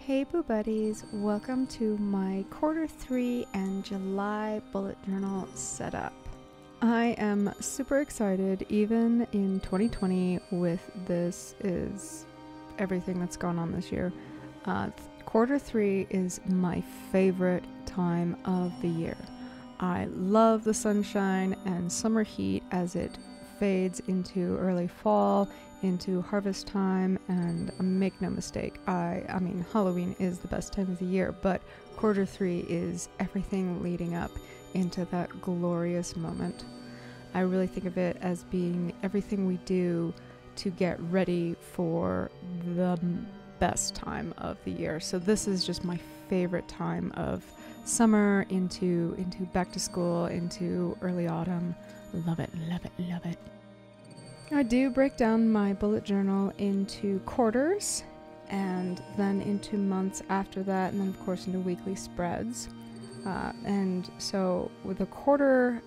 Hey Boo Buddies, welcome to my Q3 and July bullet journal setup. I am super excited even in 2020 with this is everything that's gone on this year. Q3 is my favorite time of the year. I love the sunshine and summer heat as it fades into early fall, into harvest time, and make no mistake, I mean Halloween is the best time of the year, but Q3 is everything leading up into that glorious moment. I really think of it as being everything we do to get ready for the best time of the year. So this is just my favorite time of summer into back to school, into early autumn. Love it, love it, love it. I do break down my bullet journal into quarters and then into months after that, and then of course into weekly spreads. And so the quarter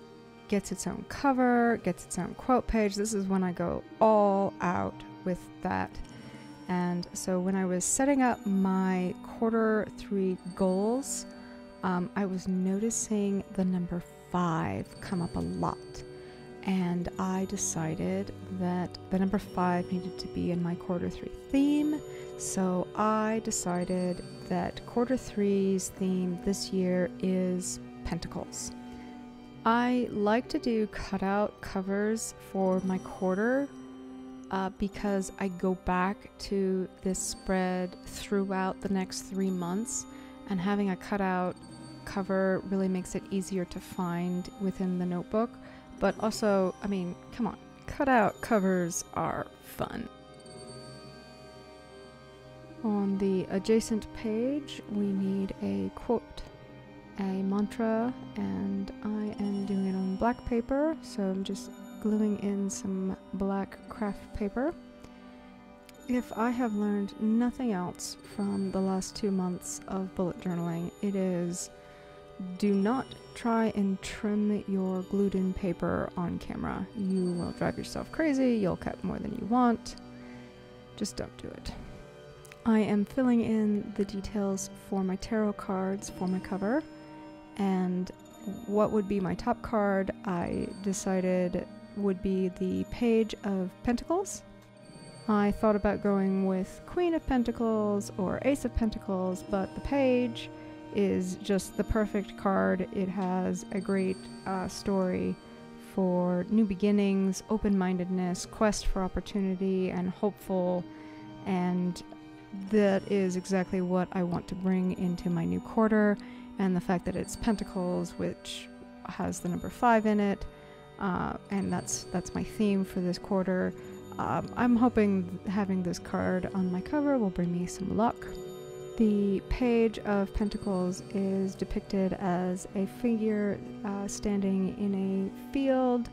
gets its own cover, gets its own quote page. This is when I go all out with that. And so when I was setting up my Q3 goals, I was noticing the number 5 come up a lot. And I decided that the number 5 needed to be in my Q3 theme. So I decided that Q3's theme this year is Pentacles. I like to do cutout covers for my quarter because I go back to this spread throughout the next 3 months, and having a cutout cover really makes it easier to find within the notebook. But also, I mean, come on, cutout covers are fun. On the adjacent page, we need a quote, a mantra, and I am doing it on black paper, so I'm just gluing in some black craft paper. If I have learned nothing else from the last 2 months of bullet journaling, it is do not try and trim your glued in paper on camera. You will drive yourself crazy, you'll cut more than you want. Just don't do it. I am filling in the details for my tarot cards for my cover, and what would be my top card I decided would be the Page of Pentacles. I thought about going with Queen of Pentacles or Ace of Pentacles, but the Page is just the perfect card. It has a great story for new beginnings, open-mindedness, quest for opportunity, and hopeful, and that is exactly what I want to bring into my new quarter. And the fact that it's Pentacles, which has the number 5 in it, and that's my theme for this quarter. I'm hoping having this card on my cover will bring me some luck. The Page of Pentacles is depicted as a figure standing in a field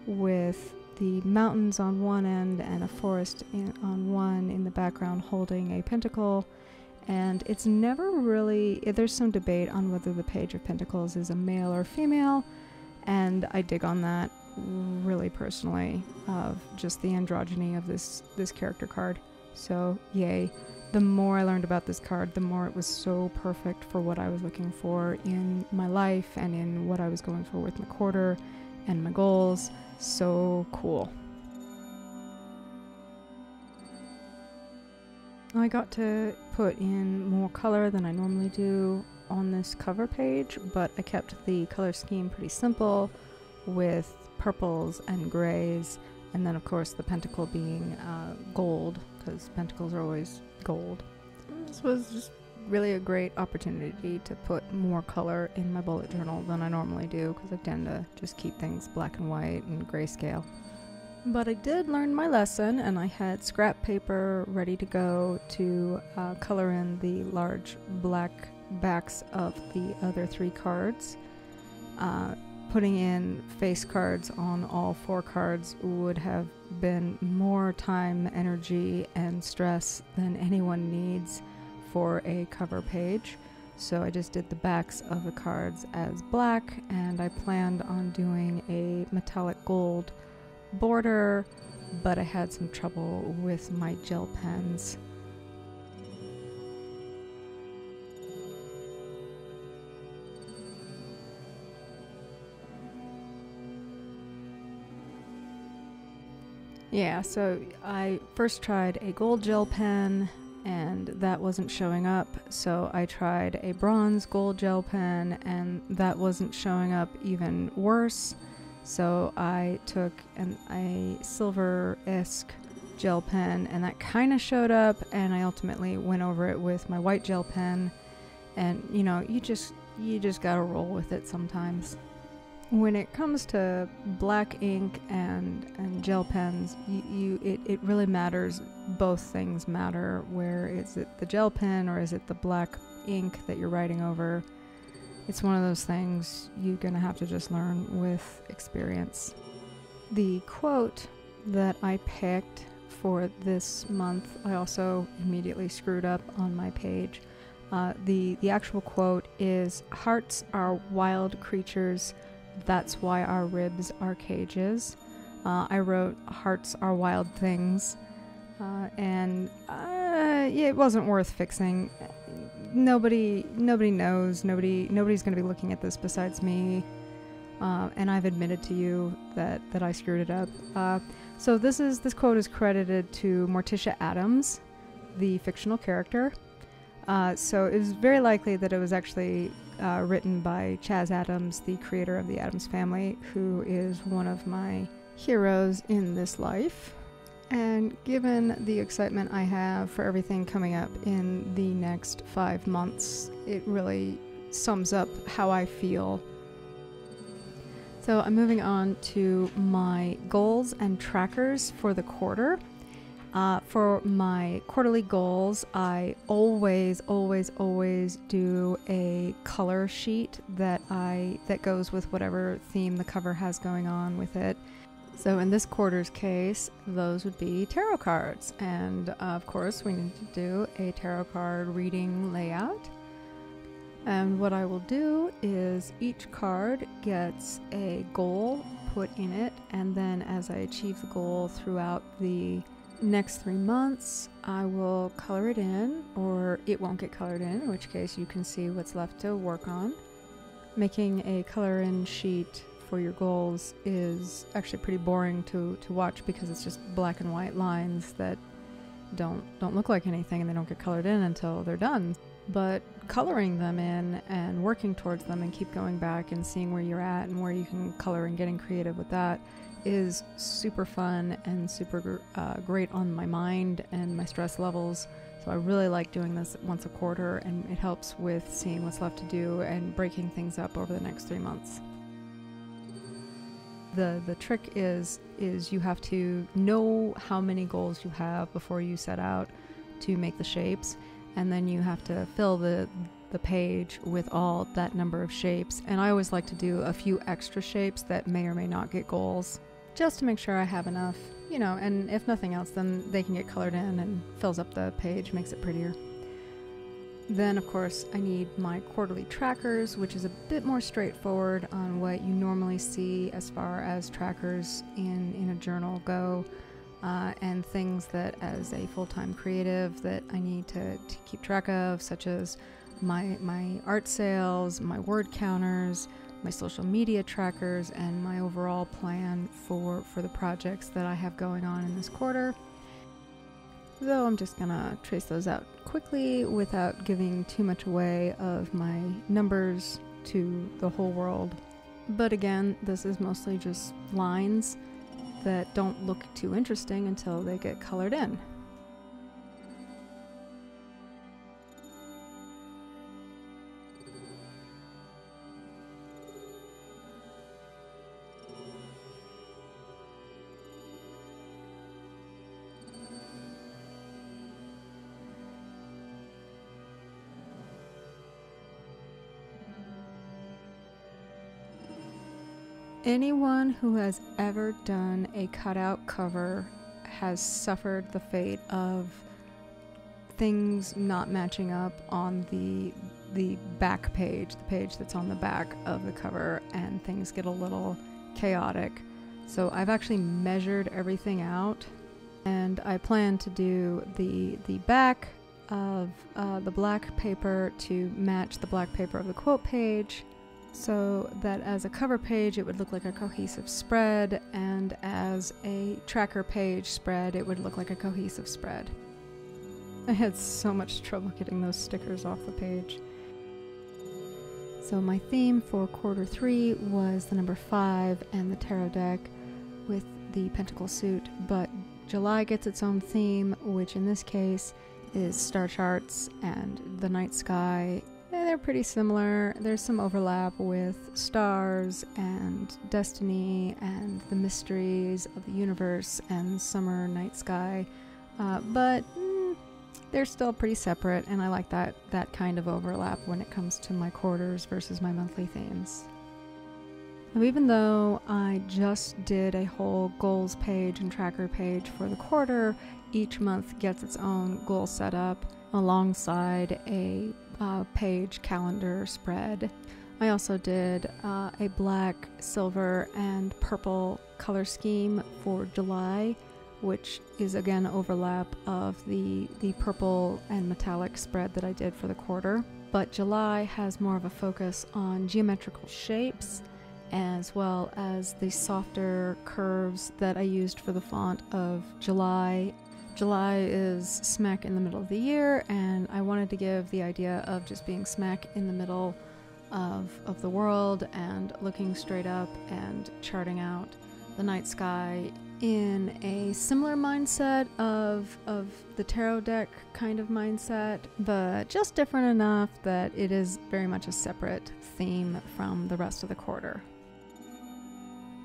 with the mountains on one end and a forest on one in the background holding a pentacle. And it's never really, there's some debate on whether the Page of Pentacles is a male or female, and I dig on that really personally, of just the androgyny of this character card. So yay. The more I learned about this card, the more it was so perfect for what I was looking for in my life and in what I was going for with my quarter and my goals. So cool. I got to put in more color than I normally do on this cover page, but I kept the color scheme pretty simple with purples and grays, and then of course the pentacle being gold, because pentacles are always gold. This was just really a great opportunity to put more color in my bullet journal than I normally do, because I tend to just keep things black and white and grayscale. But I did learn my lesson, and I had scrap paper ready to go to color in the large black backs of the other 3 cards. Putting in face cards on all 4 cards would have been more time, energy, and stress than anyone needs for a cover page. So I just did the backs of the cards as black, and I planned on doing a metallic gold border, but I had some trouble with my gel pens. Yeah, so I first tried a gold gel pen and that wasn't showing up, so I tried a bronze gold gel pen and that wasn't showing up even worse. So I took a silver-esque gel pen and that kind of showed up, and I ultimately went over it with my white gel pen, and you know, you just gotta roll with it sometimes. When it comes to black ink and gel pens, it really matters. Both things matter. Where is it the gel pen or is it the black ink that you're writing over? It's one of those things you're gonna have to just learn with experience. The quote that I picked for this month, I also immediately screwed up on my page. The actual quote is, "Hearts are wild creatures. That's why our ribs are cages." I wrote "hearts are wild things," and it wasn't worth fixing. Nobody knows. Nobody's going to be looking at this besides me, and I've admitted to you that I screwed it up. So this quote is credited to Morticia Addams, the fictional character. So it was very likely that it was actually written by Chaz Addams, the creator of the Addams Family, who is one of my heroes in this life. And given the excitement I have for everything coming up in the next 5 months, it really sums up how I feel. So I'm moving on to my goals and trackers for the quarter. For my quarterly goals, I always do a color sheet that goes with whatever theme the cover has going on with it. So in this quarter's case, those would be tarot cards, and of course we need to do a tarot card reading layout. And what I will do is each card gets a goal put in it, and then as I achieve the goal throughout the next 3 months, I will color it in, or it won't get colored in which case you can see what's left to work on. Making a color in sheet for your goals is actually pretty boring to watch, because it's just black and white lines that don't look like anything, and they don't get colored in until they're done. But coloring them in and working towards them and keep going back and seeing where you're at and where you can color and getting creative with that is super fun and super great on my mind and my stress levels. So I really like doing this once a quarter, and it helps with seeing what's left to do and breaking things up over the next 3 months. The trick is you have to know how many goals you have before you set out to make the shapes, and then you have to fill the page with all that number of shapes. And I always like to do a few extra shapes that may or may not get goals, just to make sure I have enough, you know, and if nothing else, then they can get colored in and fills up the page, makes it prettier. Then, of course, I need my quarterly trackers, which is a bit more straightforward on what you normally see as far as trackers in a journal go, and things that as a full-time creative that I need to keep track of, such as my art sales, my word counters, my social media trackers, and my overall plan for the projects that I have going on in this quarter. Though I'm just gonna trace those out quickly without giving too much away of my numbers to the whole world. But again, this is mostly just lines that don't look too interesting until they get colored in. Anyone who has ever done a cutout cover has suffered the fate of things not matching up on the back page, the page that's on the back of the cover, and things get a little chaotic. So I've actually measured everything out, and I plan to do the back of the black paper to match the black paper of the quote page, so that as a cover page it would look like a cohesive spread, and as a tracker page spread it would look like a cohesive spread. I had so much trouble getting those stickers off the page. So my theme for quarter 3 was the number 5 and the tarot deck with the pentacle suit, but July gets its own theme, which in this case is star charts and the night sky. They're pretty similar. There's some overlap with stars and destiny and the mysteries of the universe and summer night sky, but they're still pretty separate, and I like that kind of overlap when it comes to my quarters versus my monthly themes. Now, even though I just did a whole goals page and tracker page for the quarter, each month gets its own goal setup alongside a page calendar spread. I also did a black, silver, and purple color scheme for July, which is again overlap of the purple and metallic spread that I did for the quarter. But July has more of a focus on geometrical shapes, as well as the softer curves that I used for the font of July. July is smack in the middle of the year, and I wanted to give the idea of just being smack in the middle of the world and looking straight up and charting out the night sky in a similar mindset of the tarot deck kind of mindset, but just different enough that it is very much a separate theme from the rest of the quarter.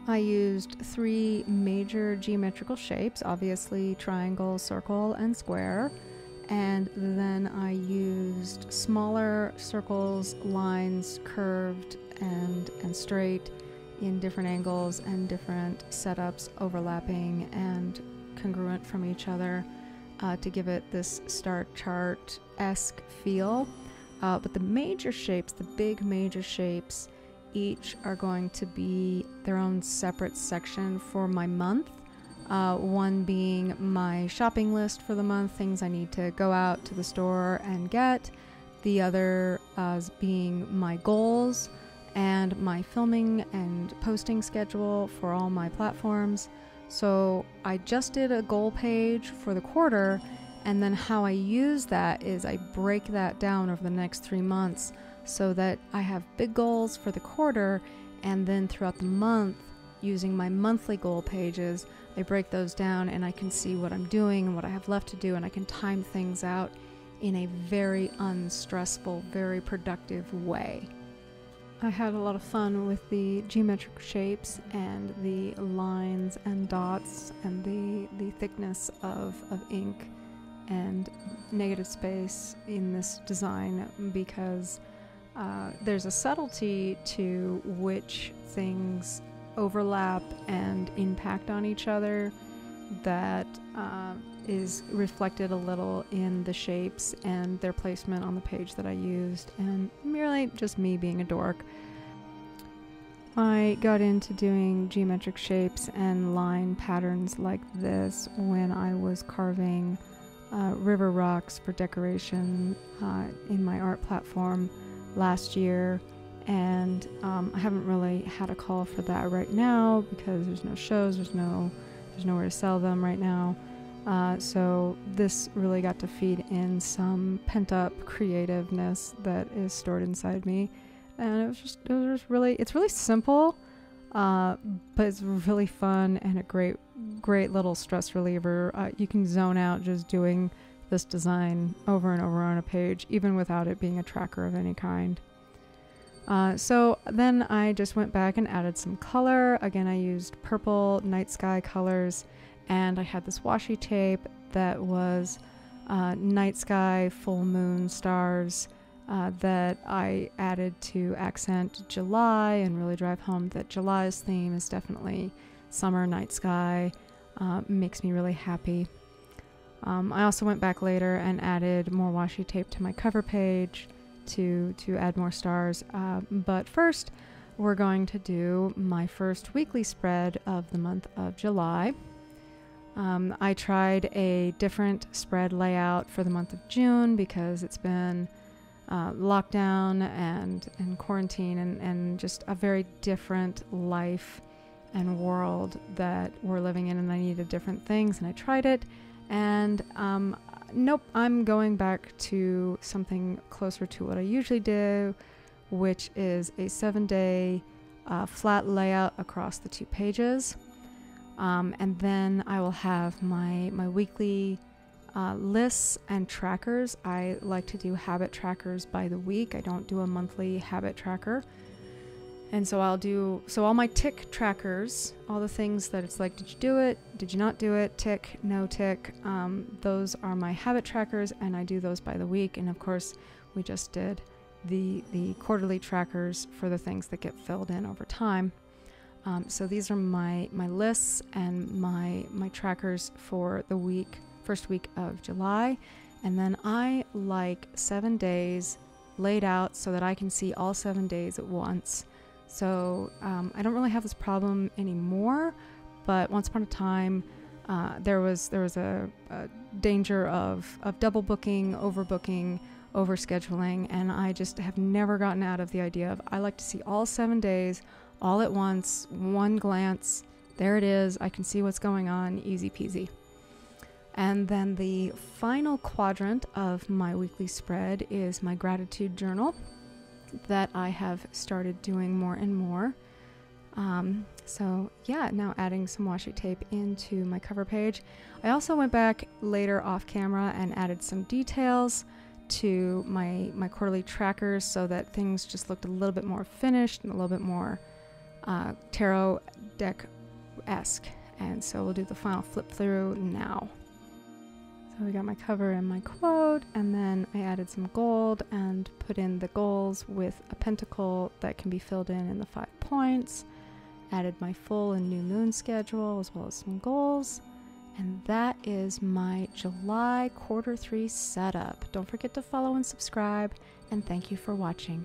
I used 3 major geometrical shapes, obviously triangle, circle, and square, and then I used smaller circles, lines, curved and straight in different angles and different setups, overlapping and congruent from each other to give it this star chart-esque feel. But the major shapes, the big major shapes, each are going to be their own separate section for my month. One being my shopping list for the month, things I need to go out to the store and get. The other being my goals and my filming and posting schedule for all my platforms. So I just did a goal page for the quarter, and then how I use that is I break that down over the next 3 months so that I have big goals for the quarter, and then throughout the month, using my monthly goal pages, I break those down and I can see what I'm doing and what I have left to do, and I can time things out in a very unstressful, very productive way. I had a lot of fun with the geometric shapes and the lines and dots and the thickness of ink and negative space in this design, because there's a subtlety to which things overlap and impact on each other that is reflected a little in the shapes and their placement on the page that I used, and merely just me being a dork. I got into doing geometric shapes and line patterns like this when I was carving river rocks for decoration in my art platform last year, and I haven't really had a call for that right now because there's no shows, there's nowhere to sell them right now. So this really got to feed in some pent-up creativeness that is stored inside me, and it's really simple, but it's really fun and a great little stress reliever. You can zone out just doing this design over and over on a page, even without it being a tracker of any kind. So then I just went back and added some color. Again, I used purple night sky colors, and I had this washi tape that was night sky, full moon, stars that I added to accent July and really drive home that July's theme is definitely summer night sky. Makes me really happy. I also went back later and added more washi tape to my cover page to add more stars. But first, we're going to do my first weekly spread of the month of July. I tried a different spread layout for the month of June because it's been lockdown and quarantine and just a very different life and world that we're living in, and I needed different things, and I tried it, and nope, I'm going back to something closer to what I usually do, which is a 7-day flat layout across the 2 pages, and then I will have my weekly lists and trackers. I like to do habit trackers by the week. I don't do a monthly habit tracker. And so all my tick trackers, all the things that it's like, did you do it? Did you not do it? Tick, no tick. Those are my habit trackers, and I do those by the week. And of course, we just did the quarterly trackers for the things that get filled in over time. So these are my lists and my trackers for the first week of July. And then I like 7 days laid out so that I can see all 7 days at once. So I don't really have this problem anymore, but once upon a time there was a danger of double booking, overbooking, overscheduling, and I just have never gotten out of the idea of I like to see all 7 days all at once, one glance. There it is. I can see what's going on, easy peasy. And then the final quadrant of my weekly spread is my gratitude journal that I have started doing more and more. So yeah, now adding some washi tape into my cover page. I also went back later off camera and added some details to my quarterly trackers so that things just looked a little bit more finished and a little bit more tarot deck-esque. And so we'll do the final flip through now. So we got my cover and my quote, and then I added some gold and put in the goals with a pentacle that can be filled in the 5 points. Added my full and new moon schedule as well as some goals. And that is my July quarter 3 setup. Don't forget to follow and subscribe, and thank you for watching.